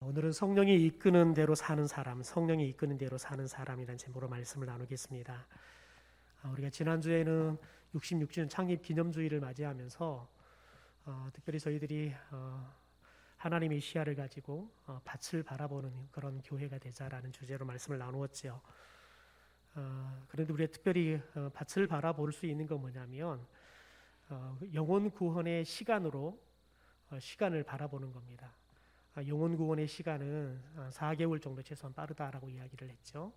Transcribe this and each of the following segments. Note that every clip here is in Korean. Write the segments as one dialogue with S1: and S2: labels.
S1: 오늘은 성령이 이끄는 대로 사는 사람, 성령이 이끄는 대로 사는 사람이라는 제목으로 말씀을 나누겠습니다. 우리가 지난주에는 66주년 창립 기념주의를 맞이하면서 특별히 저희들이 하나님의 시야를 가지고 밭을 바라보는 그런 교회가 되자라는 주제로 말씀을 나누었죠. 그런데 우리가 특별히 밭을 바라볼 수 있는 건 뭐냐면 영혼 구원의 시간으로 시간을 바라보는 겁니다. 영혼 구원의 시간은 4개월 정도 최소한 빠르다라고 이야기를 했죠.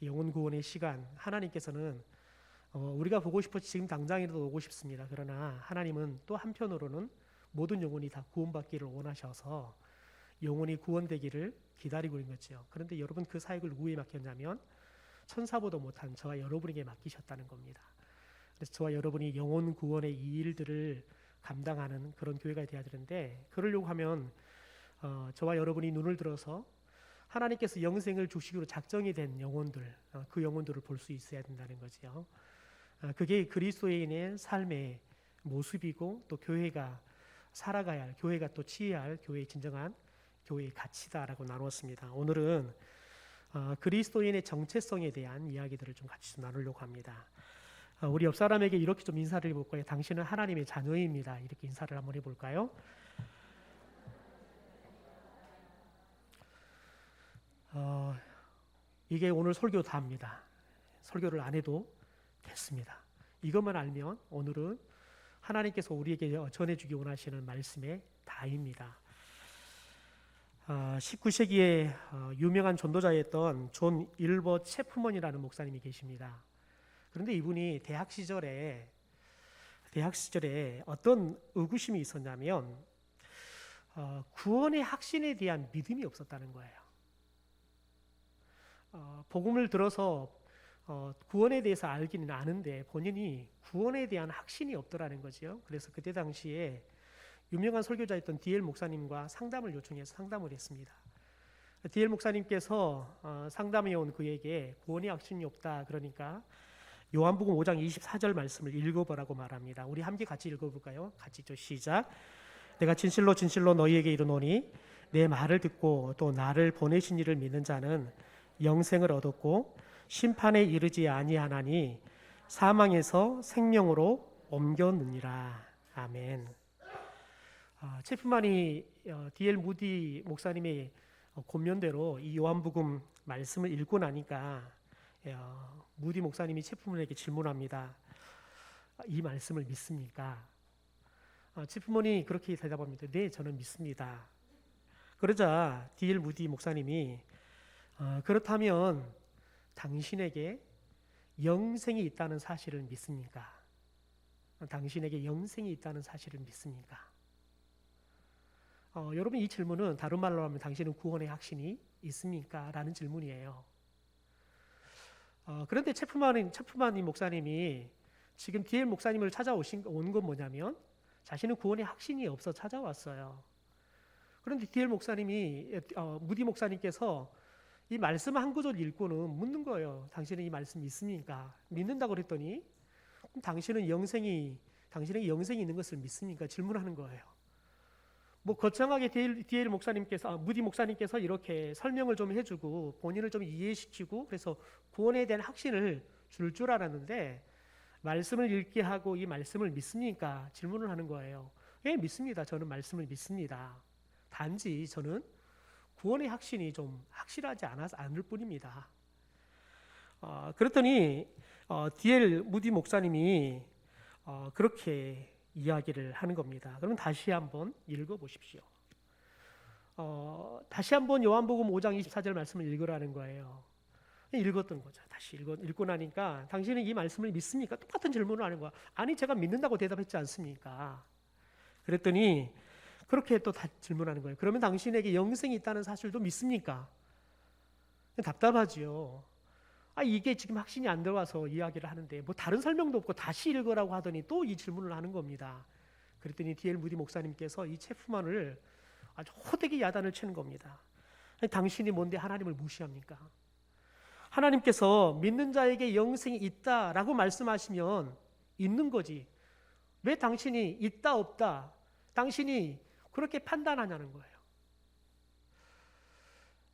S1: 영혼 구원의 시간, 하나님께서는 우리가 보고 싶어 지금 당장이라도 오고 싶습니다. 그러나 하나님은 또 한편으로는 모든 영혼이 다 구원받기를 원하셔서 영혼이 구원되기를 기다리고 있는 거죠. 그런데 여러분, 그 사역을 누구에 맡겼냐면 천사보다 못한 저와 여러분에게 맡기셨다는 겁니다. 그래서 저와 여러분이 영혼 구원의 이 일들을 감당하는 그런 교회가 되어야 되는데, 그러려고 하면 저와 여러분이 눈을 들어서 하나님께서 영생을 주시기로 작정이 된 영혼들, 그 영혼들을 볼 수 있어야 된다는 거죠. 그게 그리스도인의 삶의 모습이고, 또 교회가 살아가야 할, 교회가 또 취해야 할 교회의 진정한 교회의 가치다라고 나누었습니다. 오늘은 그리스도인의 정체성에 대한 이야기들을 좀 같이 나누려고 합니다. 우리 옆 사람에게 이렇게 좀 인사를 해볼까요? 당신은 하나님의 자녀입니다. 이렇게 인사를 한번 해볼까요? 이게 오늘 설교 다입니다. 설교를 안 해도 됐습니다. 이것만 알면 오늘은 하나님께서 우리에게 전해주기 원하시는 말씀의 다입니다. 19세기에 유명한 전도자였던 존 일버 체프먼이라는 목사님이 계십니다. 그런데 이분이 대학 시절에 어떤 의구심이 있었냐면 구원의 확신에 대한 믿음이 없었다는 거예요. 복음을 들어서 구원에 대해서 알기는 아는데 본인이 구원에 대한 확신이 없더라는 거죠. 그래서 그때 당시에 유명한 설교자였던 D.L. 목사님과 상담을 요청해서 상담을 했습니다. D.L. 목사님께서 상담해 온 그에게 구원의 확신이 없다 그러니까 요한복음 5장 24절 말씀을 읽어보라고 말합니다. 우리 함께 같이 읽어볼까요? 같이 시작. 내가 진실로 진실로 너희에게 이르노니 내 말을 듣고 또 나를 보내신 이를 믿는 자는 영생을 얻었고 심판에 이르지 아니하나니 사망에서 생명으로 옮겼느니라. 아멘. 체프만이 D.L. 무디 목사님의 권면대로 이 요한복음 말씀을 읽고 나니까 무디 목사님이 체프만에게 질문합니다. 이 말씀을 믿습니까? 체프만이 그렇게 대답합니다. 네, 저는 믿습니다. 그러자 D.L. 무디 목사님이 그렇다면 당신에게 영생이 있다는 사실을 믿습니까? 당신에게 영생이 있다는 사실을 믿습니까? 여러분, 이 질문은 다른 말로 하면 당신은 구원의 확신이 있습니까? 라는 질문이에요. 그런데 체프만 목사님이 지금 D.L. 목사님을 온 건 뭐냐면 자신은 구원의 확신이 없어 찾아왔어요. 그런데 D.L. 목사님이 무디 목사님께서 이 말씀 한 구절 읽고는 묻는 거예요. 당신은 이 말씀 믿습니까? 믿는다고 그랬더니 그럼 당신에게 영생이 있는 것을 믿습니까? 질문하는 거예요. 뭐 거창하게 D.L. 목사님께서 무디 목사님께서 이렇게 설명을 좀 해주고 본인을 좀 이해시키고 그래서 구원에 대한 확신을 줄 알았는데 말씀을 읽게 하고 이 말씀을 믿습니까? 질문을 하는 거예요. 예, 믿습니다. 저는 말씀을 믿습니다. 단지 저는 구원의 확신이 좀 확실하지 않을 뿐입니다. 그랬더니 D.L. 무디 목사님이 그렇게 이야기를 하는 겁니다. 그럼 다시 한번 읽어보십시오. 다시 한번 요한복음 5장 24절 말씀을 읽으라는 거예요. 읽었던 거죠. 다시 읽고 나니까 당신은 이 말씀을 믿습니까? 똑같은 질문을 하는 거야. 아니, 제가 믿는다고 대답했지 않습니까? 그랬더니 그렇게 또 질문하는 거예요. 그러면 당신에게 영생이 있다는 사실도 믿습니까? 답답하지요. 이게 지금 확신이 안 들어와서 이야기를 하는데 뭐 다른 설명도 없고 다시 읽으라고 하더니 또 이 질문을 하는 겁니다. 그랬더니 D.L. 무디 목사님께서 이 체프만을 아주 호되게 야단을 치는 겁니다. 당신이 뭔데 하나님을 무시합니까? 하나님께서 믿는 자에게 영생이 있다라고 말씀하시면 있는 거지. 왜 당신이 있다 없다 당신이 그렇게 판단하냐는 거예요.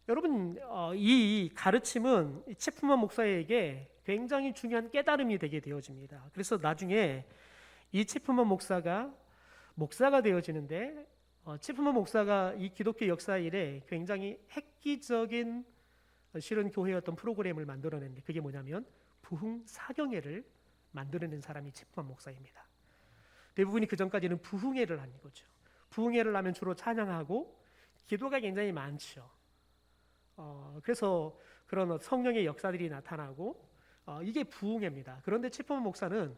S1: 여러분, 이 가르침은 체프만 목사에게 굉장히 중요한 깨달음이 되게 되어집니다. 그래서 나중에 이 체프만 목사가 되어지는데, 체프만 목사가 이 기독교 역사 일에 굉장히 획기적인 실은 교회의 어떤 프로그램을 만들어냈는데, 그게 뭐냐면 부흥사경회를 만들어낸 사람이 체프만 목사입니다. 대부분이 그 전까지는 부흥회를 하는 거죠. 부흥회를 하면 주로 찬양하고 기도가 굉장히 많죠. 그래서 그런 성령의 역사들이 나타나고 이게 부흥회입니다. 그런데 체프만 목사는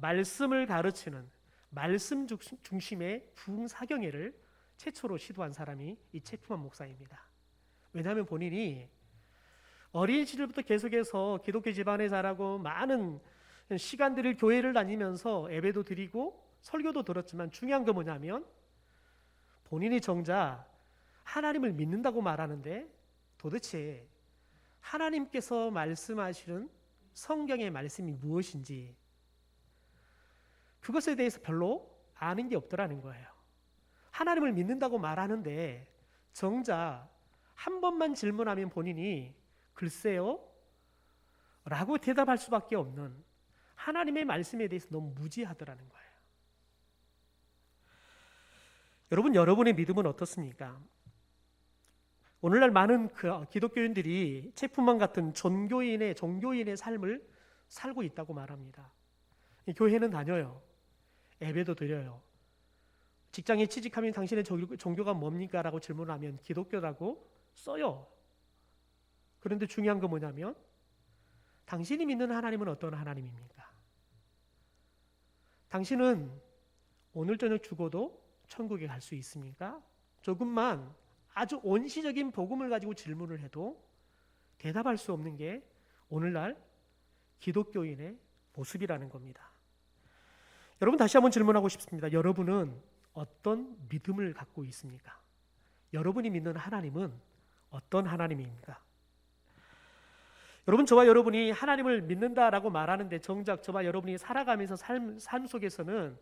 S1: 말씀을 가르치는 말씀 중심의 부흥사경회를 최초로 시도한 사람이 이 체프만 목사입니다. 왜냐하면 본인이 어린 시절부터 계속해서 기독교 집안에 자라고 많은 시간들을 교회를 다니면서 예배도 드리고 설교도 들었지만 중요한 건 뭐냐면 본인이 정작 하나님을 믿는다고 말하는데 도대체 하나님께서 말씀하시는 성경의 말씀이 무엇인지 그것에 대해서 별로 아는 게 없더라는 거예요. 하나님을 믿는다고 말하는데 정작 한 번만 질문하면 본인이 글쎄요 라고 대답할 수밖에 없는 하나님의 말씀에 대해서 너무 무지하더라는 거예요. 여러분, 여러분의 믿음은 어떻습니까? 오늘날 많은 기독교인들이 체프만 같은 종교인의 삶을 살고 있다고 말합니다. 교회는 다녀요. 예배도 드려요. 직장에 취직하면 당신의 종교가 뭡니까? 라고 질문하면 기독교라고 써요. 그런데 중요한 건 뭐냐면 당신이 믿는 하나님은 어떤 하나님입니까? 당신은 오늘 저녁 죽어도 천국에 갈 수 있습니까? 조금만 아주 원시적인 복음을 가지고 질문을 해도 대답할 수 없는 게 오늘날 기독교인의 모습이라는 겁니다. 여러분, 다시 한번 질문하고 싶습니다. 여러분은 어떤 믿음을 갖고 있습니까? 여러분이 믿는 하나님은 어떤 하나님입니까? 여러분, 저와 여러분이 하나님을 믿는다라고 말하는데 정작 저와 여러분이 살아가면서 삶 속에서는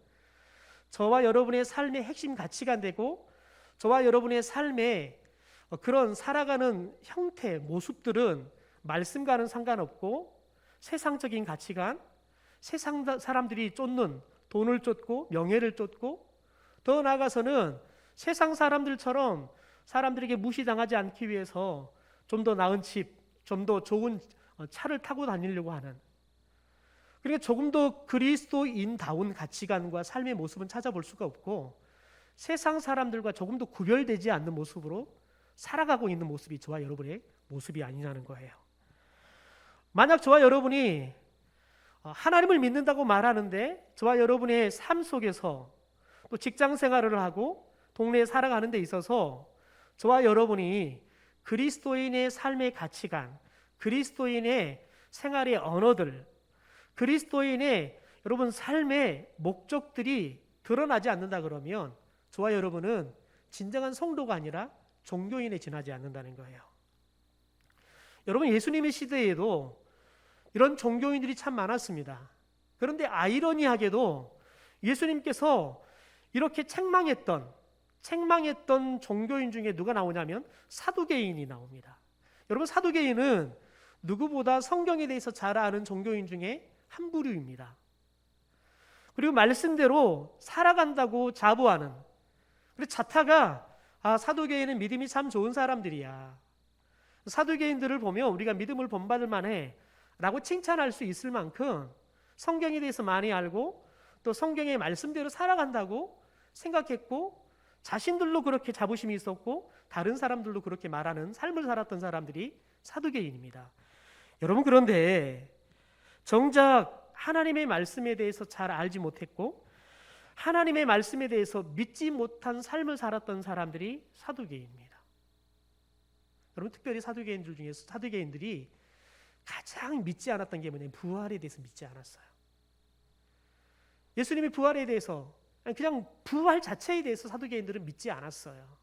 S1: 저와 여러분의 삶의 핵심 가치가 되고 저와 여러분의 삶의 그런 살아가는 형태, 모습들은 말씀과는 상관없고 세상적인 가치관, 세상 사람들이 쫓는 돈을 쫓고 명예를 쫓고 더 나아가서는 세상 사람들처럼 사람들에게 무시당하지 않기 위해서 좀 더 나은 집, 좀 더 좋은 차를 타고 다니려고 하는, 그러니까 조금 더 그리스도인다운 가치관과 삶의 모습은 찾아볼 수가 없고 세상 사람들과 조금 더 구별되지 않는 모습으로 살아가고 있는 모습이 저와 여러분의 모습이 아니냐는 거예요. 만약 저와 여러분이 하나님을 믿는다고 말하는데 저와 여러분의 삶 속에서 또 직장 생활을 하고 동네에 살아가는 데 있어서 저와 여러분이 그리스도인의 삶의 가치관, 그리스도인의 생활의 언어들, 그리스도인의 여러분 삶의 목적들이 드러나지 않는다 그러면 저와 여러분은 진정한 성도가 아니라 종교인에 지나지 않는다는 거예요. 여러분, 예수님의 시대에도 이런 종교인들이 참 많았습니다. 그런데 아이러니하게도 예수님께서 이렇게 책망했던 종교인 중에 누가 나오냐면 사두개인이 나옵니다. 여러분, 사두개인은 누구보다 성경에 대해서 잘 아는 종교인 중에 한 부류입니다. 그리고 말씀대로 살아간다고 자부하는, 그래서 자타가 사두개인은 믿음이 참 좋은 사람들이야, 사두개인들을 보면 우리가 믿음을 본받을 만해 라고 칭찬할 수 있을 만큼 성경에 대해서 많이 알고 또 성경의 말씀대로 살아간다고 생각했고 자신들도 그렇게 자부심이 있었고 다른 사람들도 그렇게 말하는 삶을 살았던 사람들이 사두개인입니다. 여러분, 그런데 정작 하나님의 말씀에 대해서 잘 알지 못했고 하나님의 말씀에 대해서 믿지 못한 삶을 살았던 사람들이 사두개인입니다. 여러분, 특별히 사두개인들 중에서 사두개인들이 가장 믿지 않았던 게 뭐냐면 부활에 대해서 믿지 않았어요. 예수님의 부활에 대해서, 그냥 부활 자체에 대해서 사두개인들은 믿지 않았어요.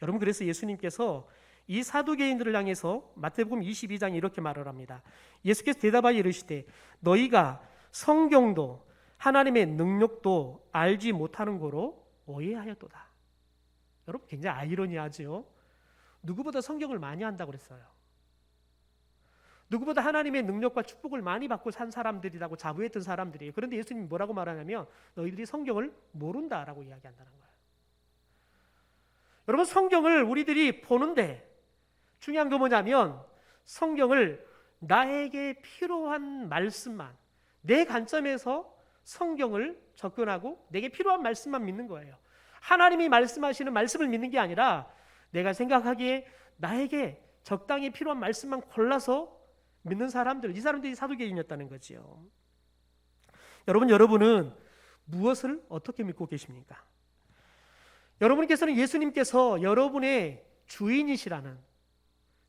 S1: 여러분, 그래서 예수님께서 이 사두개인들을 향해서 마태복음 22장에 이렇게 말을 합니다. 예수께서 대답하여 이르시되 너희가 성경도 하나님의 능력도 알지 못하는 거로 오해하였도다. 여러분, 굉장히 아이러니하죠. 누구보다 성경을 많이 한다고 그랬어요. 누구보다 하나님의 능력과 축복을 많이 받고 산 사람들이라고 자부했던 사람들이에요. 그런데 예수님이 뭐라고 말하냐면 너희들이 성경을 모른다라고 이야기한다는 거예요. 여러분, 성경을 우리들이 보는데 중요한 거 뭐냐면 성경을 나에게 필요한 말씀만, 내 관점에서 성경을 접근하고 내게 필요한 말씀만 믿는 거예요. 하나님이 말씀하시는 말씀을 믿는 게 아니라 내가 생각하기에 나에게 적당히 필요한 말씀만 골라서 믿는 사람들, 이 사람들이 사두개인이었다는 거지요. 여러분은 무엇을 어떻게 믿고 계십니까? 여러분께서는 예수님께서 여러분의 주인이시라는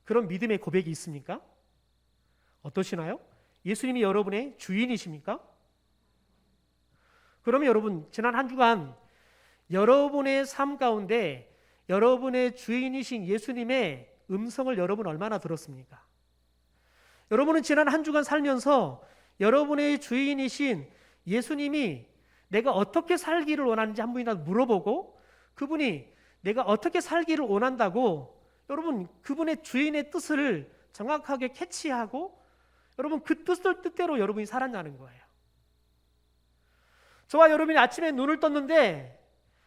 S1: 그런 믿음의 고백이 있습니까? 어떠시나요? 예수님이 여러분의 주인이십니까? 그러면 여러분, 지난 한 주간 여러분의 삶 가운데 여러분의 주인이신 예수님의 음성을 여러분 얼마나 들었습니까? 여러분은 지난 한 주간 살면서 여러분의 주인이신 예수님이 내가 어떻게 살기를 원하는지 한 분이라도 물어보고 그분이 내가 어떻게 살기를 원한다고 여러분 그분의 주인의 뜻을 정확하게 캐치하고 여러분 그 뜻대로 여러분이 살았냐는 거예요. 저와 여러분이 아침에 눈을 떴는데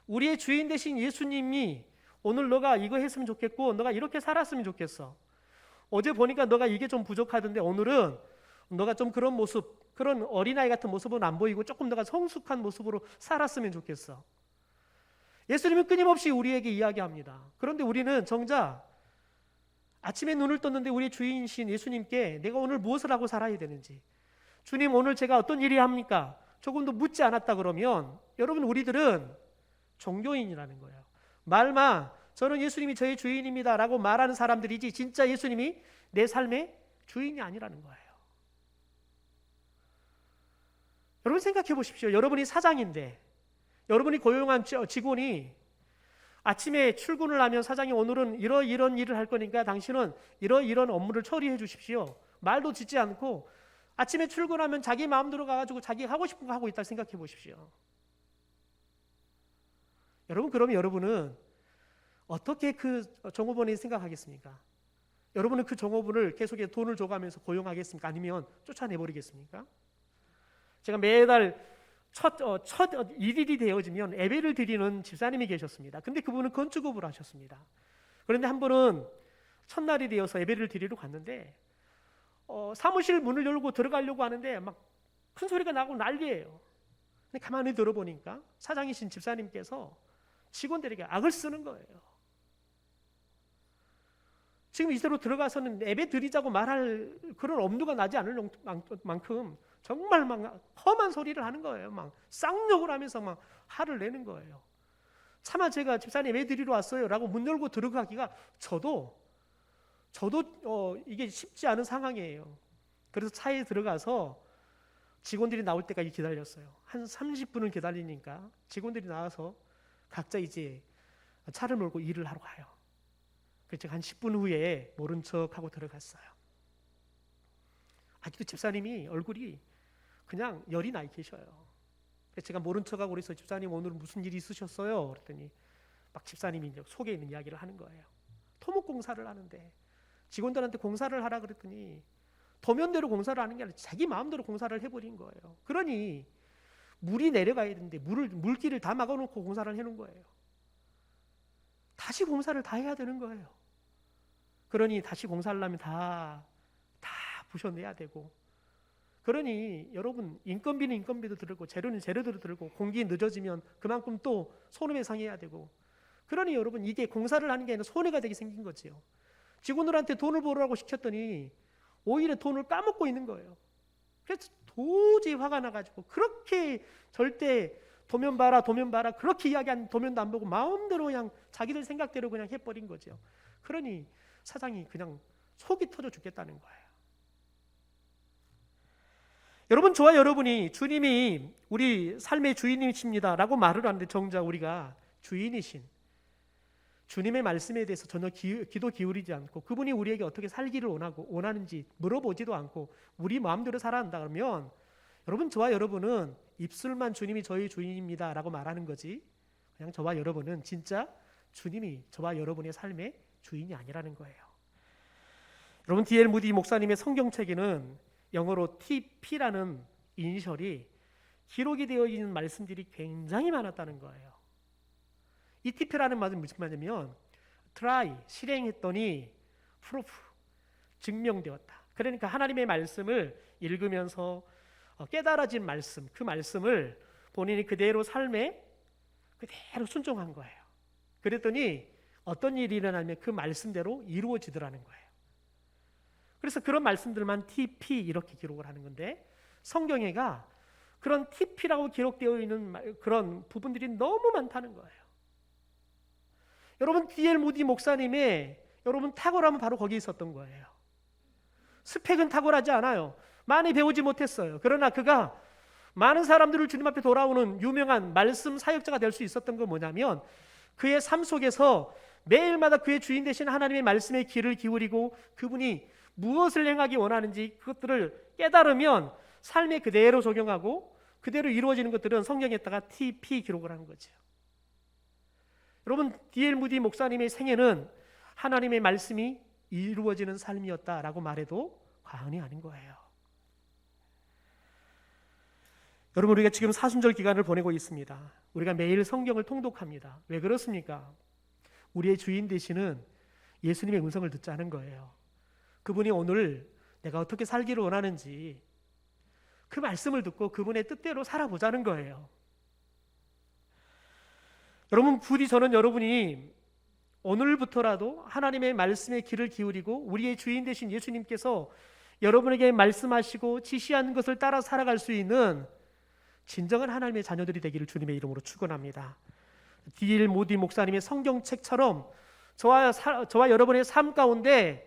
S1: 우리의 주인 되신 예수님이 오늘 너가 이거 했으면 좋겠고 너가 이렇게 살았으면 좋겠어. 어제 보니까 너가 이게 좀 부족하던데 오늘은 너가 좀 그런 모습, 그런 어린아이 같은 모습은 안 보이고 조금 너가 성숙한 모습으로 살았으면 좋겠어. 예수님은 끊임없이 우리에게 이야기합니다. 그런데 우리는 정작 아침에 눈을 떴는데 우리 주인이신 예수님께 내가 오늘 무엇을 하고 살아야 되는지, 주님 오늘 제가 어떤 일이 합니까? 조금도 묻지 않았다 그러면 여러분 우리들은 종교인이라는 거예요. 말만 저는 예수님이 저의 주인입니다 라고 말하는 사람들이지 진짜 예수님이 내 삶의 주인이 아니라는 거예요. 여러분 생각해 보십시오. 여러분이 사장인데 여러분이 고용한 직원이 아침에 출근을 하면 사장이 오늘은 이런 일을 할 거니까 당신은 이런 업무를 처리해 주십시오. 말도 짓지 않고 아침에 출근하면 자기 마음대로 가가지고 자기 하고 싶은 거 하고 있다 생각해 보십시오. 여러분 그러면 여러분은 어떻게 그 종업원이 생각하겠습니까? 여러분은 그 종업원을 계속해서 돈을 줘가면서 고용하겠습니까? 아니면 쫓아내버리겠습니까? 제가 매달 첫 일일이 되어지면 예배를 드리는 집사님이 계셨습니다. 근데 그분은 건축업을 하셨습니다. 그런데 한 번은 첫날이 되어서 예배를 드리러 갔는데 사무실 문을 열고 들어가려고 하는데 막 큰 소리가 나고 난리예요. 근데 가만히 들어보니까 사장이신 집사님께서 직원들에게 악을 쓰는 거예요. 지금 이대로 들어가서는 예배 드리자고 말할 그런 엄두가 나지 않을 만큼 정말 막 험한 소리를 하는 거예요. 막 쌍욕을 하면서 막 화를 내는 거예요. 차마 제가 집사님 예배 드리러 왔어요라고 문 열고 들어가기가 저도 이게 쉽지 않은 상황이에요. 그래서 차에 들어가서 직원들이 나올 때까지 기다렸어요. 한 30분을 기다리니까 직원들이 나와서 각자 이제 차를 몰고 일을 하러 가요. 그래서 제가 한 10분 후에 모른 척하고 들어갔어요. 아직도 집사님이 얼굴이 그냥 열이 나 계셔요. 그래서 제가 모른 척하고 그래서 집사님 오늘 무슨 일이 있으셨어요? 그랬더니 막 집사님이 이제 속에 있는 이야기를 하는 거예요. 토목 공사를 하는데 직원들한테 공사를 하라 그랬더니 도면대로 공사를 하는 게 아니라 자기 마음대로 공사를 해버린 거예요. 그러니 물이 내려가야 되는데 물길을 다 막아놓고 공사를 해놓은 거예요. 다시 공사를 다 해야 되는 거예요. 그러니 다시 공사를 하면 다 부셔내야 되고 그러니 여러분 인건비는 인건비도 들고 재료는 재료대로 들고 공기 늦어지면 그만큼 또 손해배상해야 되고 그러니 여러분 이게 공사를 하는 게 아니라 손해가 되게 생긴 거지요. 직원들한테 돈을 벌으라고 시켰더니 오히려 돈을 까먹고 있는 거예요. 그래서 도저히 화가 나가지고 그렇게 절대 도면 봐라 그렇게 이야기한 도면도 안 보고 마음대로 그냥 자기들 생각대로 그냥 해버린 거죠. 그러니 사장이 그냥 속이 터져 죽겠다는 거예요. 여러분 저와 여러분이 주님이 우리 삶의 주인이십니다 라고 말을 하는데 정작 우리가 주인이신 주님의 말씀에 대해서 전혀 기도 기울이지 않고 그분이 우리에게 어떻게 살기를 원하는지 물어보지도 않고 우리 마음대로 살아야 한다 그러면 여러분 저와 여러분은 입술만 주님이 저희 주인입니다 라고 말하는 거지 그냥 저와 여러분은 진짜 주님이 저와 여러분의 삶의 주인이 아니라는 거예요. 여러분, D.L. 무디 목사님의 성경책에는 영어로 TP라는 이니셜이 기록이 되어 있는 말씀들이 굉장히 많았다는 거예요. 이 TP라는 말은 무슨 말이냐면 try, 실행했더니 proof, 증명되었다. 그러니까 하나님의 말씀을 읽으면서 깨달아진 말씀, 그 말씀을 본인이 그대로 삶에 그대로 순종한 거예요. 그랬더니 어떤 일이 일어나면 그 말씀대로 이루어지더라는 거예요. 그래서 그런 말씀들만 TP 이렇게 기록을 하는 건데, 성경에가 그런 TP라고 기록되어 있는 그런 부분들이 너무 많다는 거예요. 여러분, D.L. 무디 목사님의 여러분 탁월함은 바로 거기 있었던 거예요. 스펙은 탁월하지 않아요. 많이 배우지 못했어요. 그러나 그가 많은 사람들을 주님 앞에 돌아오는 유명한 말씀 사역자가 될 수 있었던 건 뭐냐면, 그의 삶 속에서 매일마다 그의 주인 되신 하나님의 말씀에 귀를 기울이고 그분이 무엇을 행하기 원하는지 그것들을 깨달으면 삶에 그대로 적용하고 그대로 이루어지는 것들은 성경에다가 TP 기록을 하는 거죠. 여러분, D.L. 무디 목사님의 생애는 하나님의 말씀이 이루어지는 삶이었다라고 말해도 과언이 아닌 거예요. 여러분, 우리가 지금 사순절 기간을 보내고 있습니다. 우리가 매일 성경을 통독합니다. 왜 그렇습니까? 우리의 주인 되시는 예수님의 음성을 듣자는 거예요. 그분이 오늘 내가 어떻게 살기를 원하는지 그 말씀을 듣고 그분의 뜻대로 살아보자는 거예요. 여러분, 부디 저는 여러분이 오늘부터라도 하나님의 말씀에 귀를 기울이고 우리의 주인 되신 예수님께서 여러분에게 말씀하시고 지시하는 것을 따라 살아갈 수 있는 진정한 하나님의 자녀들이 되기를 주님의 이름으로 축원합니다. D.L. 무디 목사님의 성경책처럼 저와 여러분의 삶 가운데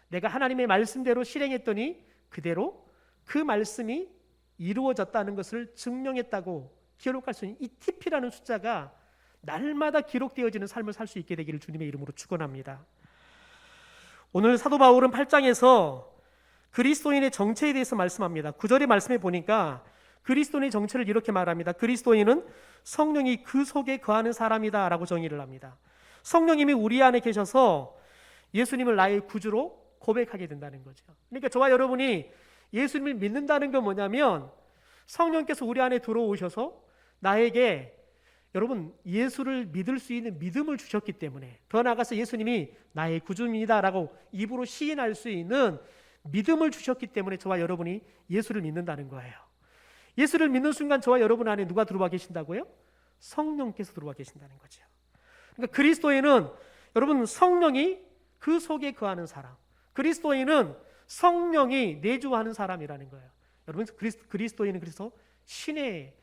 S1: 내가 하나님의 말씀대로 실행했더니 그대로 그 말씀이 이루어졌다는 것을 증명했다고 기록할 수 있는 이 TP라는 숫자가 날마다 기록되어지는 삶을 살 수 있게 되기를 주님의 이름으로 축원합니다. 오늘 사도 바울은 8장에서 그리스도인의 정체에 대해서 말씀합니다. 9절의 말씀에 보니까 그리스도인의 정체를 이렇게 말합니다. 그리스도인은 성령이 그 속에 거하는 사람이다 라고 정의를 합니다. 성령님이 우리 안에 계셔서 예수님을 나의 구주로 고백하게 된다는 거죠. 그러니까 저와 여러분이 예수님을 믿는다는 건 뭐냐면 성령께서 우리 안에 들어오셔서 나에게 여러분 예수를 믿을 수 있는 믿음을 주셨기 때문에, 더 나아가서 예수님이 나의 구주입니다 라고 입으로 시인할 수 있는 믿음을 주셨기 때문에 저와 여러분이 예수를 믿는다는 거예요. 예수를 믿는 순간 저와 여러분 안에 누가 들어와 계신다고요? 성령께서 들어와 계신다는 거죠. 그러니까 그리스도인은 여러분 성령이 그 속에 거하는 사람, 그리스도인은 성령이 내주하는 사람이라는 거예요. 여러분, 그리스도인은 그래서 신의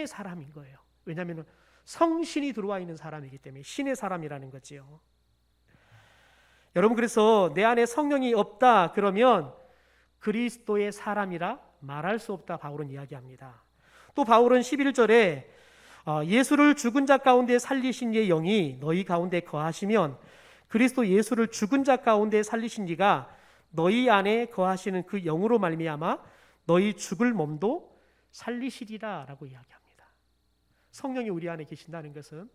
S1: 사람인 거예요. 왜냐하면 성신이 들어와 있는 사람이기 때문에 신의 사람이라는 거지요. 여러분, 그래서 내 안에 성령이 없다 그러면 그리스도의 사람이라 말할 수 없다 바울은 이야기합니다. 또 바울은 11절에 예수를 죽은 자 가운데 살리신 이의 영이 너희 가운데 거하시면 그리스도 예수를 죽은 자 가운데 살리신 이가 너희 안에 거하시는 그 영으로 말미암아 너희 죽을 몸도 살리시리라 라고 이야기합니다. 성령이 우리 안에 계신다는 것은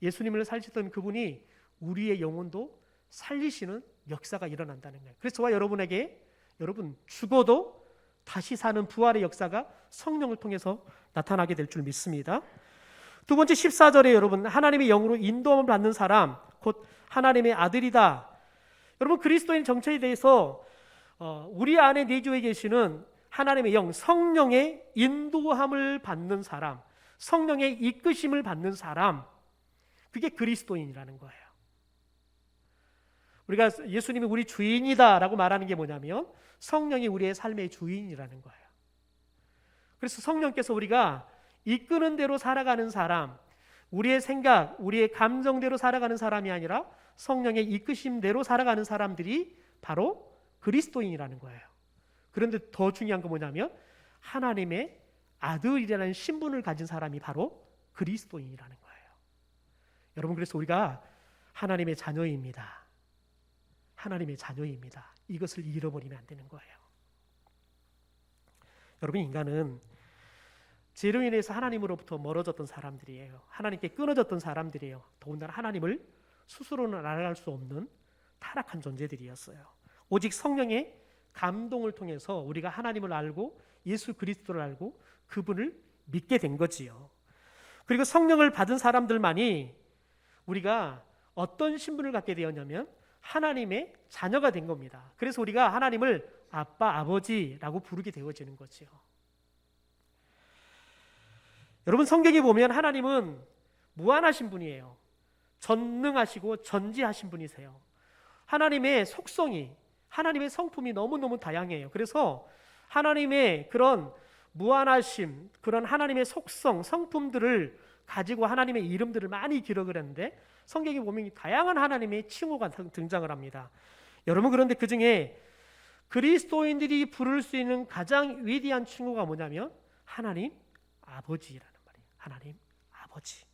S1: 예수님을 살리셨던 그분이 우리의 영혼도 살리시는 역사가 일어난다는 거예요. 그래서 저와 여러분에게 여러분 죽어도 다시 사는 부활의 역사가 성령을 통해서 나타나게 될 줄 믿습니다. 두 번째 14절에 여러분 하나님의 영으로 인도함을 받는 사람 곧 하나님의 아들이다. 여러분, 그리스도인 정체에 대해서 우리 안에 내주해 계시는 하나님의 영, 성령의 인도함을 받는 사람, 성령의 이끄심을 받는 사람, 그게 그리스도인이라는 거예요. 우리가 예수님이 우리 주인이다라고 말하는 게 뭐냐면 성령이 우리의 삶의 주인이라는 거예요. 그래서 성령께서 우리가 이끄는 대로 살아가는 사람, 우리의 생각, 우리의 감정대로 살아가는 사람이 아니라 성령의 이끄심대로 살아가는 사람들이 바로 그리스도인이라는 거예요. 그런데 더 중요한 건 뭐냐면 하나님의 아들이라는 신분을 가진 사람이 바로 그리스도인이라는 거예요. 여러분, 그래서 우리가 하나님의 자녀입니다. 하나님의 자녀입니다. 이것을 잃어버리면 안 되는 거예요. 여러분, 인간은 죄로 인해서 하나님으로부터 멀어졌던 사람들이에요. 하나님께 끊어졌던 사람들이에요. 더군다나 하나님을 스스로는 알아갈 수 없는 타락한 존재들이었어요. 오직 성령의 감동을 통해서 우리가 하나님을 알고 예수 그리스도를 알고 그분을 믿게 된 거지요. 그리고 성령을 받은 사람들만이 우리가 어떤 신분을 갖게 되었냐면 하나님의 자녀가 된 겁니다. 그래서 우리가 하나님을 아빠, 아버지라고 부르게 되어지는 거지요. 여러분, 성경에 보면 하나님은 무한하신 분이에요. 전능하시고 전지하신 분이세요. 하나님의 속성이, 하나님의 성품이 너무너무 다양해요. 그래서 하나님의 그런 무한하심, 그런 하나님의 속성, 성품들을 가지고 하나님의 이름들을 많이 기록을 했는데 성경에 보면 다양한 하나님의 칭호가 등장을 합니다. 여러분, 그런데 그 중에 그리스도인들이 부를 수 있는 가장 위대한 칭호가 뭐냐면 하나님 아버지라는 말이에요. 하나님 아버지.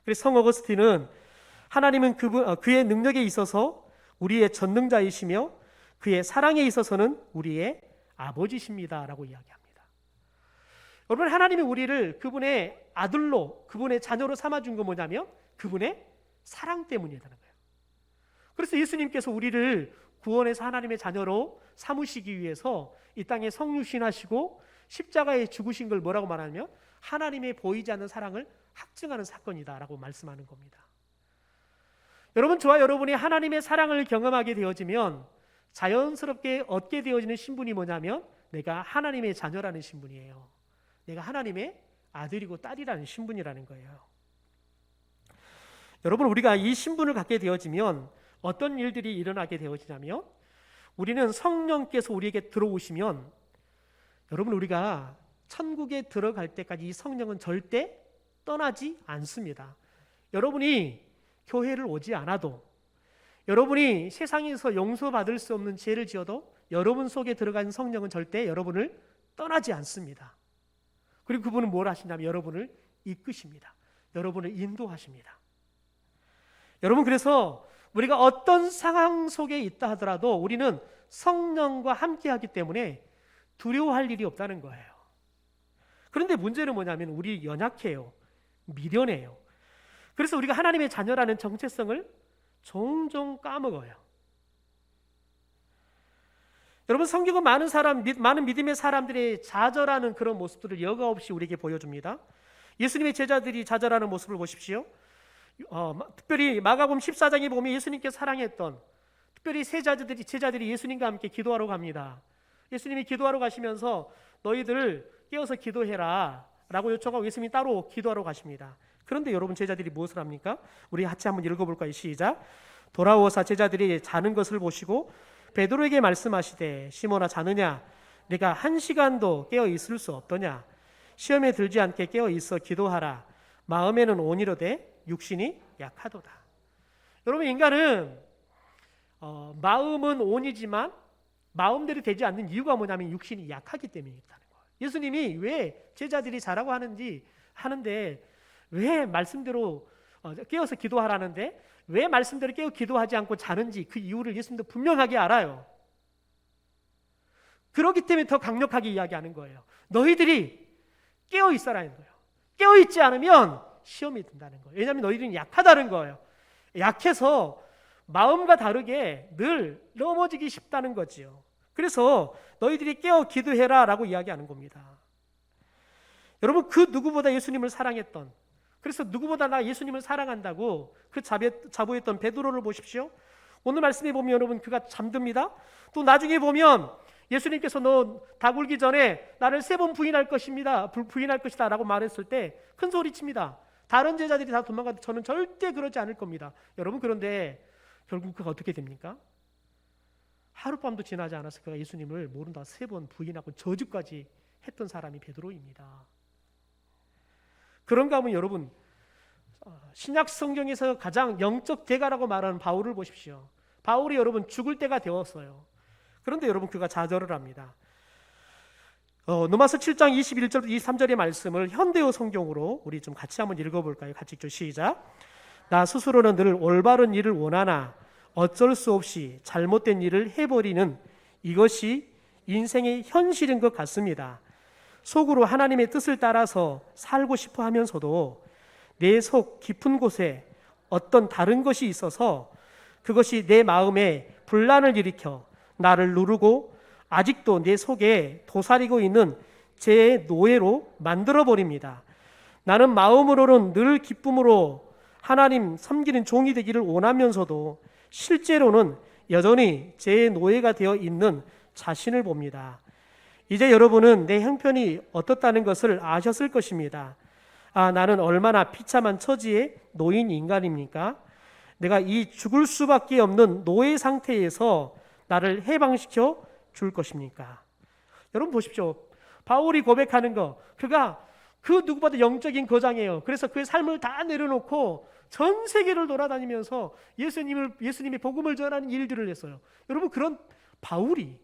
S1: 그래서 성 어거스틴은 하나님은 그의 능력에 있어서 우리의 전능자이시며 그의 사랑에 있어서는 우리의 아버지십니다라고 이야기합니다. 여러분, 하나님이 우리를 그분의 아들로, 그분의 자녀로 삼아준 건 뭐냐면 그분의 사랑 때문이라는 거예요. 그래서 예수님께서 우리를 구원해서 하나님의 자녀로 삼으시기 위해서 이 땅에 성육신하시고 십자가에 죽으신 걸 뭐라고 말하냐면 하나님의 보이지 않는 사랑을 확증하는 사건이다라고 말씀하는 겁니다. 여러분, 저와 여러분이 하나님의 사랑을 경험하게 되어지면 자연스럽게 얻게 되어지는 신분이 뭐냐면 내가 하나님의 자녀라는 신분이에요. 내가 하나님의 아들이고 딸이라는 신분이라는 거예요. 여러분, 우리가 이 신분을 갖게 되어지면 어떤 일들이 일어나게 되어지냐면 우리는 성령께서 우리에게 들어오시면 여러분, 우리가 천국에 들어갈 때까지 이 성령은 절대 떠나지 않습니다. 여러분이 교회를 오지 않아도, 여러분이 세상에서 용서받을 수 없는 죄를 지어도 여러분 속에 들어간 성령은 절대 여러분을 떠나지 않습니다. 그리고 그분은 뭘 하시냐면 여러분을 이끄십니다. 여러분을 인도하십니다. 여러분, 그래서 우리가 어떤 상황 속에 있다 하더라도 우리는 성령과 함께하기 때문에 두려워할 일이 없다는 거예요. 그런데 문제는 뭐냐면 우리 연약해요. 미련해요. 그래서 우리가 하나님의 자녀라는 정체성을 종종 까먹어요. 여러분, 성경은 많은 믿음의 사람들의 좌절하는 그런 모습들을 여과 없이 우리에게 보여줍니다. 예수님의 제자들이 좌절하는 모습을 보십시오. 특별히 마가복음 14장에 보면 예수님께 사랑했던 특별히 제자들이 예수님과 함께 기도하러 갑니다. 예수님이 기도하러 가시면서 너희들 깨어서 기도해라 라고 요청하고 예수님이 따로 기도하러 가십니다. 그런데 여러분, 제자들이 무엇을 합니까? 우리 같이 한번 읽어볼까요? 시작. 돌아오사 제자들이 자는 것을 보시고 베드로에게 말씀하시되 시몬아, 자느냐? 네가 1시간도 깨어 있을 수 없더냐? 시험에 들지 않게 깨어 있어 기도하라. 마음에는 온이로되 육신이 약하도다. 여러분, 인간은 마음은 온이지만 마음대로 되지 않는 이유가 뭐냐면 육신이 약하기 때문이라는 거예요. 예수님이 왜 제자들이 자라고 하는데 왜 말씀대로 깨어서 기도하라는데 왜 말씀대로 깨어 기도하지 않고 자는지 그 이유를 예수님도 분명하게 알아요. 그렇기 때문에 더 강력하게 이야기하는 거예요. 너희들이 깨어 있어라는 거예요. 깨어 있지 않으면 시험이 든다는 거예요. 왜냐하면 너희들은 약하다는 거예요. 약해서 마음과 다르게 늘 넘어지기 쉽다는 거지요. 그래서 너희들이 깨어 기도해라 라고 이야기하는 겁니다. 여러분, 그 누구보다 예수님을 사랑했던, 그래서 누구보다 나 예수님을 사랑한다고 그 자부했던 베드로를 보십시오. 오늘 말씀에 보면 여러분, 그가 잠듭니다. 또 나중에 보면 예수님께서 너 닭 울기 전에 나를 3번 부인할 것이다 라고 말했을 때 큰 소리 칩니다. 다른 제자들이 다 도망가도 저는 절대 그러지 않을 겁니다. 여러분, 그런데 결국 그가 어떻게 됩니까? 하룻밤도 지나지 않아서 그가 예수님을 모른다 3번 부인하고 저주까지 했던 사람이 베드로입니다. 그런가 하면 여러분, 신약 성경에서 가장 영적 대가라고 말하는 바울을 보십시오. 바울이 여러분 죽을 때가 되었어요. 그런데 여러분, 그가 좌절을 합니다. 로마서 7장 21절 23절의 말씀을 현대어 성경으로 우리 좀 같이 한번 읽어볼까요? 같이 읽죠. 시작. 나 스스로는 늘 올바른 일을 원하나 어쩔 수 없이 잘못된 일을 해버리는 이것이 인생의 현실인 것 같습니다. 속으로 하나님의 뜻을 따라서 살고 싶어 하면서도 내 속 깊은 곳에 어떤 다른 것이 있어서 그것이 내 마음에 분란을 일으켜 나를 누르고 아직도 내 속에 도사리고 있는 죄의 노예로 만들어버립니다. 나는 마음으로는 늘 기쁨으로 하나님 섬기는 종이 되기를 원하면서도 실제로는 여전히 죄의 노예가 되어 있는 자신을 봅니다. 이제 여러분은 내 형편이 어떻다는 것을 아셨을 것입니다. 나는 얼마나 비참한 처지의 노인 인간입니까? 내가 이 죽을 수밖에 없는 노예 상태에서 나를 해방시켜 줄 것입니까? 여러분 보십시오. 바울이 고백하는 거, 그가 그 누구보다 영적인 거장이에요. 그래서 그의 삶을 다 내려놓고 전 세계를 돌아다니면서 예수님의 복음을 전하는 일들을 했어요. 여러분, 그런 바울이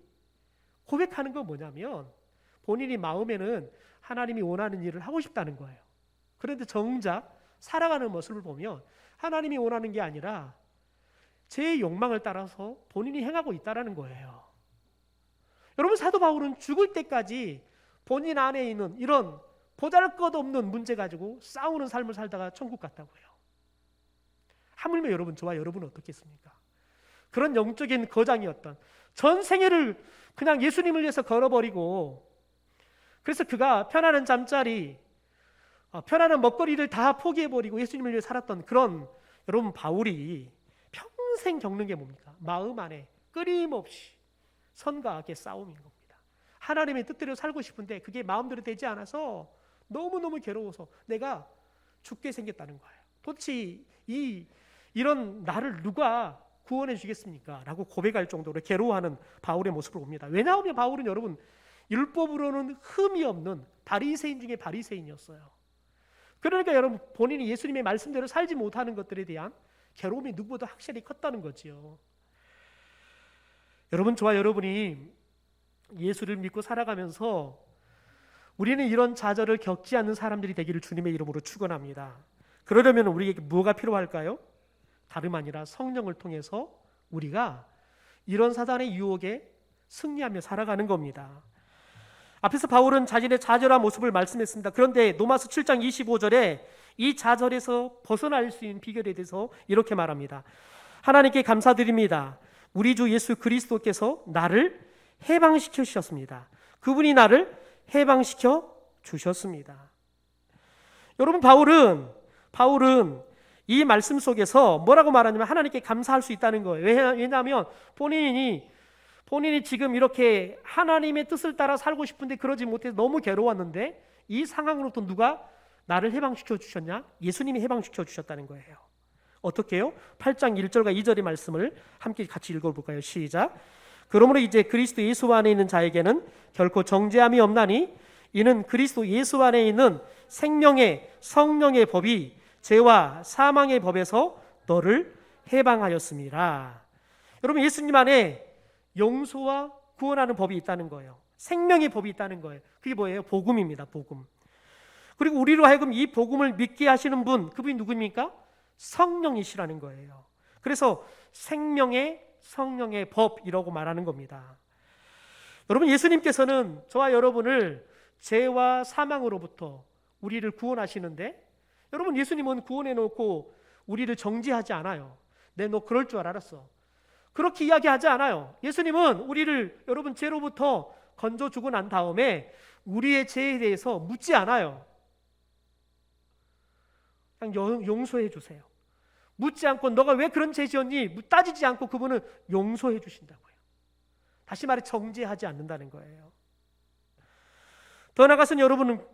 S1: 고백하는 건 뭐냐면 본인이 마음에는 하나님이 원하는 일을 하고 싶다는 거예요. 그런데 정작 살아가는 모습을 보면 하나님이 원하는 게 아니라 제 욕망을 따라서 본인이 행하고 있다는 거예요. 여러분, 사도 바울은 죽을 때까지 본인 안에 있는 이런 보잘것없는 문제 가지고 싸우는 삶을 살다가 천국 갔다고요. 하물며 여러분, 저와 여러분은 어떻겠습니까? 그런 영적인 거장이었던, 전 생애를 그냥 예수님을 위해서 걸어버리고, 그래서 그가 편안한 잠자리, 편안한 먹거리를 다 포기해버리고 예수님을 위해 살았던 그런 여러분 바울이 평생 겪는 게 뭡니까? 마음 안에 끊임없이 선과 악의 싸움인 겁니다. 하나님의 뜻대로 살고 싶은데 그게 마음대로 되지 않아서 너무너무 괴로워서 내가 죽게 생겼다는 거예요. 도대체 이런 나를 누가 구원해 주겠습니까? 라고 고백할 정도로 괴로워하는 바울의 모습을 봅니다. 왜냐하면 바울은 여러분 율법으로는 흠이 없는 바리새인 중에 바리새인이었어요. 그러니까 여러분 본인이 예수님의 말씀대로 살지 못하는 것들에 대한 괴로움이 누구보다 확실히 컸다는 거지요. 여러분, 저와 여러분이 예수를 믿고 살아가면서 우리는 이런 좌절을 겪지 않는 사람들이 되기를 주님의 이름으로 축원합니다. 그러려면 우리에게 뭐가 필요할까요? 다름 아니라 성령을 통해서 우리가 이런 사단의 유혹에 승리하며 살아가는 겁니다. 앞에서 바울은 자신의 좌절한 모습을 말씀했습니다. 그런데 로마서 7장 25절에 이 좌절에서 벗어날 수 있는 비결에 대해서 이렇게 말합니다. 하나님께 감사드립니다. 우리 주 예수 그리스도께서 나를 해방시켜 주셨습니다. 그분이 나를 해방시켜 주셨습니다. 여러분, 바울은 이 말씀 속에서 뭐라고 말하냐면 하나님께 감사할 수 있다는 거예요. 왜냐하면 본인이 지금 이렇게 하나님의 뜻을 따라 살고 싶은데 그러지 못해서 너무 괴로웠는데 이 상황으로부터 누가 나를 해방시켜 주셨냐? 예수님이 해방시켜 주셨다는 거예요. 어떻게 해요? 8장 1절과 2절의 말씀을 함께 같이 읽어볼까요? 시작. 그러므로 이제 그리스도 예수 안에 있는 자에게는 결코 정죄함이 없나니 이는 그리스도 예수 안에 있는 생명의 성령의 법이 죄와 사망의 법에서 너를 해방하였습니다. 여러분, 예수님 안에 용서와 구원하는 법이 있다는 거예요. 생명의 법이 있다는 거예요. 그게 뭐예요? 복음입니다. 복음. 그리고 우리로 하여금 이 복음을 믿게 하시는 분, 그분이 누구입니까? 성령이시라는 거예요. 그래서 생명의 성령의 법이라고 말하는 겁니다. 여러분, 예수님께서는 저와 여러분을 죄와 사망으로부터 우리를 구원하시는데, 여러분, 예수님은 구원해 놓고 우리를 정죄하지 않아요. 너 그럴 줄 알았어. 그렇게 이야기하지 않아요. 예수님은 우리를 여러분 죄로부터 건져주고 난 다음에 우리의 죄에 대해서 묻지 않아요. 그냥 용서해 주세요. 묻지 않고 너가 왜 그런 죄 지었니? 따지지 않고 그분은 용서해 주신다고요. 다시 말해 정죄하지 않는다는 거예요. 더 나아가서는 여러분은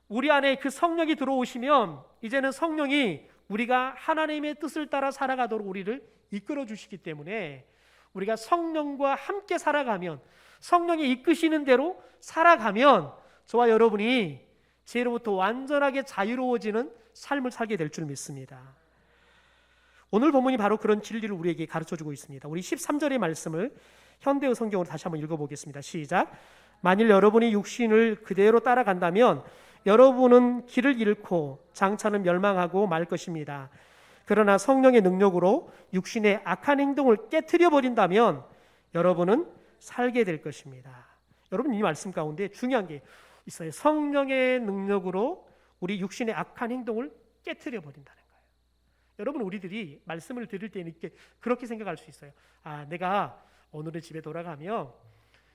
S1: 우리 안에 그 성령이 들어오시면 이제는 성령이 우리가 하나님의 뜻을 따라 살아가도록 우리를 이끌어 주시기 때문에 우리가 성령과 함께 살아가면, 성령이 이끄시는 대로 살아가면 저와 여러분이 죄로부터 완전하게 자유로워지는 삶을 살게 될 줄 믿습니다. 오늘 본문이 바로 그런 진리를 우리에게 가르쳐주고 있습니다. 우리 13절의 말씀을 현대어 성경으로 다시 한번 읽어보겠습니다. 시작. 만일 여러분이 육신을 그대로 따라간다면 여러분은 길을 잃고 장차는 멸망하고 말 것입니다. 그러나 성령의 능력으로 육신의 악한 행동을 깨트려 버린다면 여러분은 살게 될 것입니다. 여러분, 이 말씀 가운데 중요한 게 있어요. 성령의 능력으로 우리 육신의 악한 행동을 깨트려 버린다는 거예요. 여러분 우리들이 말씀을 들을 때는 이렇게 그렇게 생각할 수 있어요. 아, 내가 오늘은 집에 돌아가면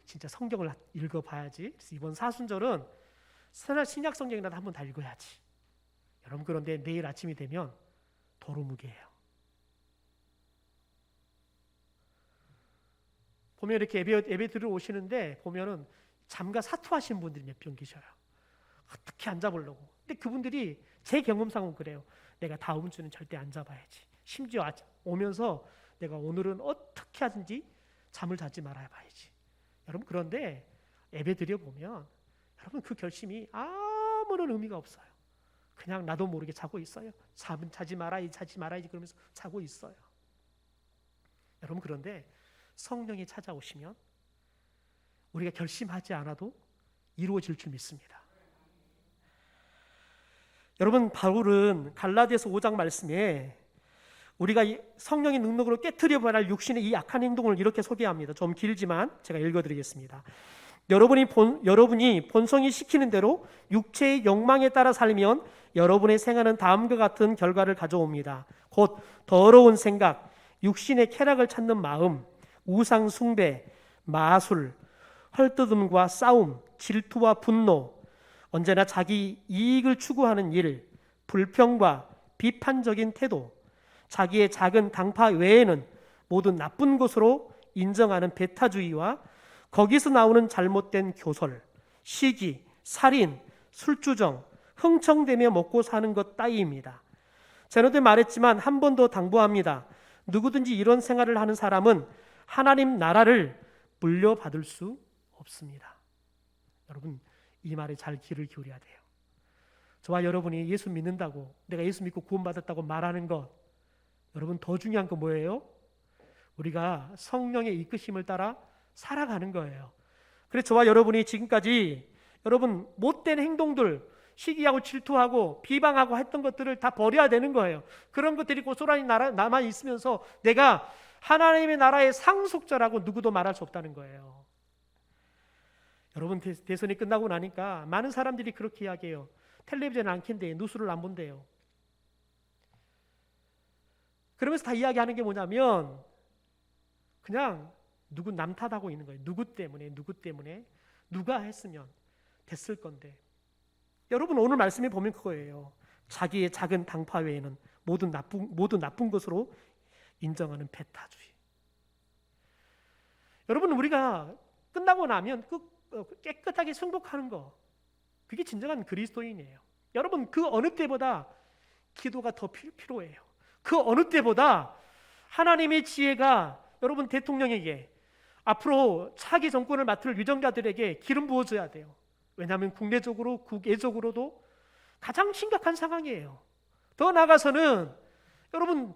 S1: 진짜 성경을 읽어봐야지. 그래서 이번 사순절은 신약 성경이라도 한번 다 읽어야지. 여러분 그런데 내일 아침이 되면 도루묵이에요. 보면 이렇게 예배 들어오시는데 보면은 잠가 사투하신 분들이 몇 분 계셔요. 어떻게 안 잡으려고. 근데 그분들이 제 경험상은 그래요. 내가 다음 주는 절대 안 잡아야지. 심지어 오면서 내가 오늘은 어떻게 하든지 잠을 자지 말아야 봐야지. 여러분 그런데 예배 드려보면 여러분 그 결심이 아무런 의미가 없어요. 그냥 나도 모르게 자고 있어요. 잠은 자지 말아야지 그러면서 자고 있어요. 여러분 그런데 성령이 찾아오시면 우리가 결심하지 않아도 이루어질 줄 믿습니다. 여러분 바울은 갈라디아서 5장 말씀에 우리가 성령의 능력으로 깨트려 버릴 육신의 이 악한 행동을 이렇게 소개합니다. 좀 길지만 제가 읽어드리겠습니다. 여러분이 본성이 시키는 대로 육체의 욕망에 따라 살면 여러분의 생활은 다음과 같은 결과를 가져옵니다. 곧 더러운 생각, 육신의 쾌락을 찾는 마음, 우상 숭배, 마술, 헐뜯음과 싸움, 질투와 분노, 언제나 자기 이익을 추구하는 일, 불평과 비판적인 태도, 자기의 작은 당파 외에는 모든 나쁜 것으로 인정하는 배타주의와 거기서 나오는 잘못된 교설, 시기, 살인, 술주정, 흥청대며 먹고 사는 것 따위입니다. 전에도 말했지만 한 번 더 당부합니다. 누구든지 이런 생활을 하는 사람은 하나님 나라를 물려받을 수 없습니다. 여러분 이 말에 잘 귀를 기울여야 돼요. 저와 여러분이 예수 믿는다고 내가 예수 믿고 구원받았다고 말하는 것, 여러분 더 중요한 거 뭐예요? 우리가 성령의 이끄심을 따라 살아가는 거예요. 그래서 저와 여러분이 지금까지 여러분 못된 행동들, 시기하고 질투하고 비방하고 했던 것들을 다 버려야 되는 거예요. 그런 것들이 고스란히 남아 있으면서 내가 하나님의 나라의 상속자라고 누구도 말할 수 없다는 거예요. 여러분 대선이 끝나고 나니까 많은 사람들이 그렇게 이야기해요. 텔레비전을 안 켠대요. 뉴스를 안 본대요. 그러면서 다 이야기하는 게 뭐냐면 그냥 누구 남 탓하고 있는 거예요. 누구 때문에 누가 했으면 됐을 건데. 여러분 오늘 말씀에 보면 그거예요. 자기의 작은 당파 외에는 모든 나쁜 것으로 인정하는 배타주의. 여러분 우리가 끝나고 나면 깨끗하게 승복하는 거, 그게 진정한 그리스도인이에요. 여러분 그 어느 때보다 기도가 더 필요해요. 그 어느 때보다 하나님의 지혜가 여러분 대통령에게 앞으로 차기 정권을 맡을 유정자들에게 기름 부어줘야 돼요. 왜냐하면 국내적으로 국외적으로도 가장 심각한 상황이에요. 더 나아가서는 여러분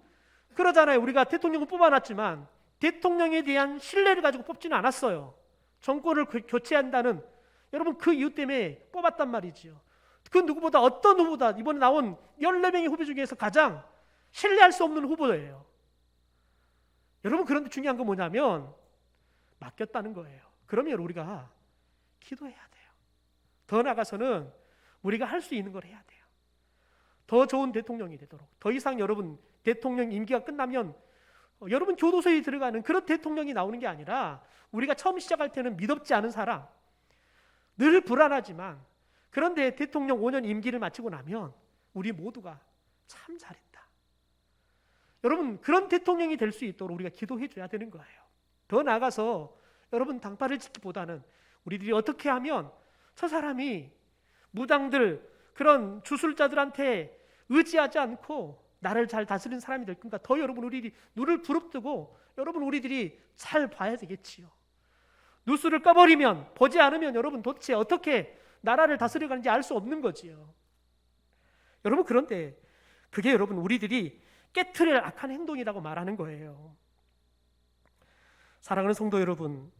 S1: 그러잖아요. 우리가 대통령을 뽑아놨지만 대통령에 대한 신뢰를 가지고 뽑지는 않았어요. 정권을 교체한다는 여러분 그 이유 때문에 뽑았단 말이지요. 그 누구보다 어떤 후보다 이번에 나온 14명의 후보 중에서 가장 신뢰할 수 없는 후보예요. 여러분 그런데 중요한 건 뭐냐면 맡겼다는 거예요. 그러면 우리가 기도해야 돼요. 더 나아가서는 우리가 할 수 있는 걸 해야 돼요. 더 좋은 대통령이 되도록. 더 이상 여러분 대통령 임기가 끝나면 여러분 교도소에 들어가는 그런 대통령이 나오는 게 아니라 우리가 처음 시작할 때는 믿음지 않은 사람, 늘 불안하지만 그런데 대통령 5년 임기를 마치고 나면 우리 모두가 참 잘했다. 여러분 그런 대통령이 될 수 있도록 우리가 기도해 줘야 되는 거예요. 더 나아가서 여러분 당파를 짓기보다는 우리들이 어떻게 하면 저 사람이 무당들 그런 주술자들한테 의지하지 않고 나를 잘 다스리는 사람이 될 건가. 더 여러분 우리들이 눈을 부릅뜨고 여러분 우리들이 잘 봐야 되겠지요. 뉴스를 꺼버리면 보지 않으면 여러분 도대체 어떻게 나라를 다스려가는지 알 수 없는 거지요. 여러분 그런데 그게 여러분 우리들이 깨트릴 악한 행동이라고 말하는 거예요. 사랑하는 성도 여러분,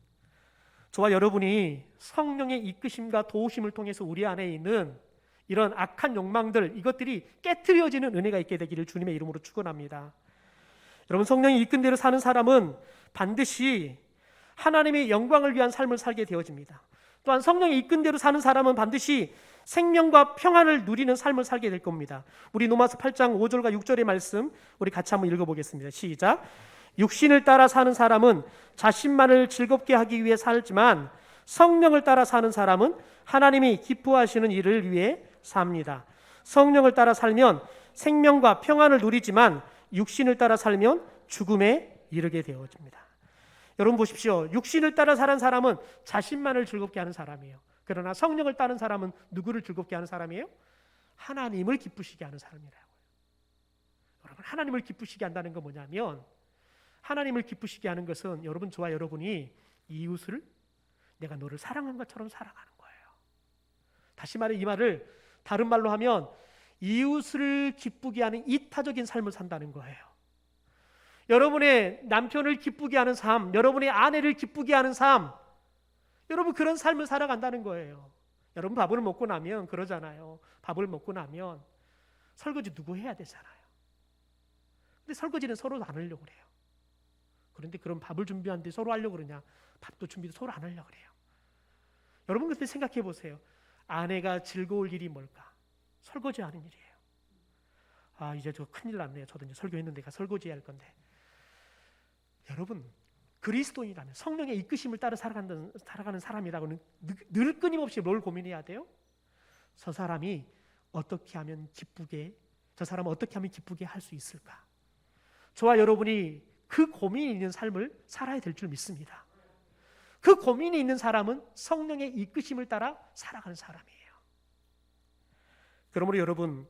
S1: 저와 여러분이 성령의 이끄심과 도우심을 통해서 우리 안에 있는 이런 악한 욕망들, 이것들이 깨트려지는 은혜가 있게 되기를 주님의 이름으로 축원합니다. 여러분 성령이 이끈 대로 사는 사람은 반드시 하나님의 영광을 위한 삶을 살게 되어집니다. 또한 성령의 이끈 대로 사는 사람은 반드시 생명과 평안을 누리는 삶을 살게 될 겁니다. 우리 로마서 8장 5절과 6절의 말씀 우리 같이 한번 읽어보겠습니다. 시작. 육신을 따라 사는 사람은 자신만을 즐겁게 하기 위해 살지만 성령을 따라 사는 사람은 하나님이 기뻐하시는 일을 위해 삽니다. 성령을 따라 살면 생명과 평안을 누리지만 육신을 따라 살면 죽음에 이르게 되어집니다. 여러분 보십시오. 육신을 따라 사는 사람은 자신만을 즐겁게 하는 사람이에요. 그러나 성령을 따른 사람은 누구를 즐겁게 하는 사람이에요? 하나님을 기쁘시게 하는 사람이라고요. 여러분, 하나님을 기쁘시게 한다는 건 뭐냐면, 하나님을 기쁘시게 하는 것은 여러분, 저와 여러분이 이웃을 내가 너를 사랑한 것처럼 사랑하는 거예요. 다시 말해 이 말을 다른 말로 하면 이웃을 기쁘게 하는 이타적인 삶을 산다는 거예요. 여러분의 남편을 기쁘게 하는 삶, 여러분의 아내를 기쁘게 하는 삶, 여러분 그런 삶을 살아간다는 거예요. 여러분 밥을 먹고 나면 그러잖아요. 밥을 먹고 나면 설거지 누구 해야 되잖아요. 근데 설거지는 서로 안 하려고 그래요. 그런데 그럼 밥을 준비하는데 서로 하려고 그러냐? 밥도 준비도 서로 안 하려고 그래요. 여러분 그때 생각해 보세요. 아내가 즐거울 일이 뭘까? 설거지하는 일이에요. 아, 이제 저 큰일 났네요. 저도 이제 설교했는데 설거지해야 할 건데. 여러분, 그리스도인이라면 성령의 이끄심을 따라 살아가는 사람이라고는 늘 끊임없이 뭘 고민해야 돼요? 저 사람이 어떻게 하면 기쁘게, 저 사람은 어떻게 하면 기쁘게 할 수 있을까? 저와 여러분이 그 고민이 있는 삶을 살아야 될 줄 믿습니다. 그 고민이 있는 사람은 성령의 이끄심을 따라 살아가는 사람이에요. 그러므로 여러분,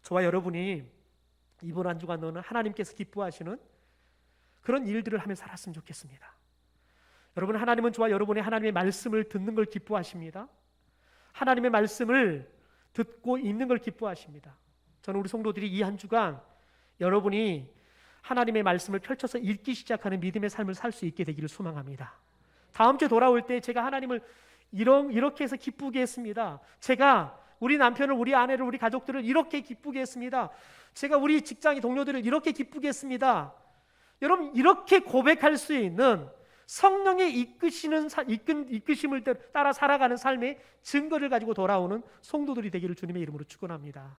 S1: 저와 여러분이 이번 한 주간은 하나님께서 기뻐하시는 그런 일들을 하며 살았으면 좋겠습니다. 여러분, 하나님은 저와 여러분의 하나님의 말씀을 듣는 걸 기뻐하십니다. 하나님의 말씀을 듣고 읽는 걸 기뻐하십니다. 저는 우리 성도들이 이 한 주간 여러분이 하나님의 말씀을 펼쳐서 읽기 시작하는 믿음의 삶을 살 수 있게 되기를 소망합니다. 다음 주에 돌아올 때 제가 하나님을 이렇게 해서 기쁘게 했습니다. 제가 우리 남편을, 우리 아내를, 우리 가족들을 이렇게 기쁘게 했습니다. 제가 우리 직장의 동료들을 이렇게 기쁘게 했습니다. 여러분, 이렇게 고백할 수 있는 성령의 이끄심을 따라 살아가는 삶의 증거를 가지고 돌아오는 성도들이 되기를 주님의 이름으로 축원합니다.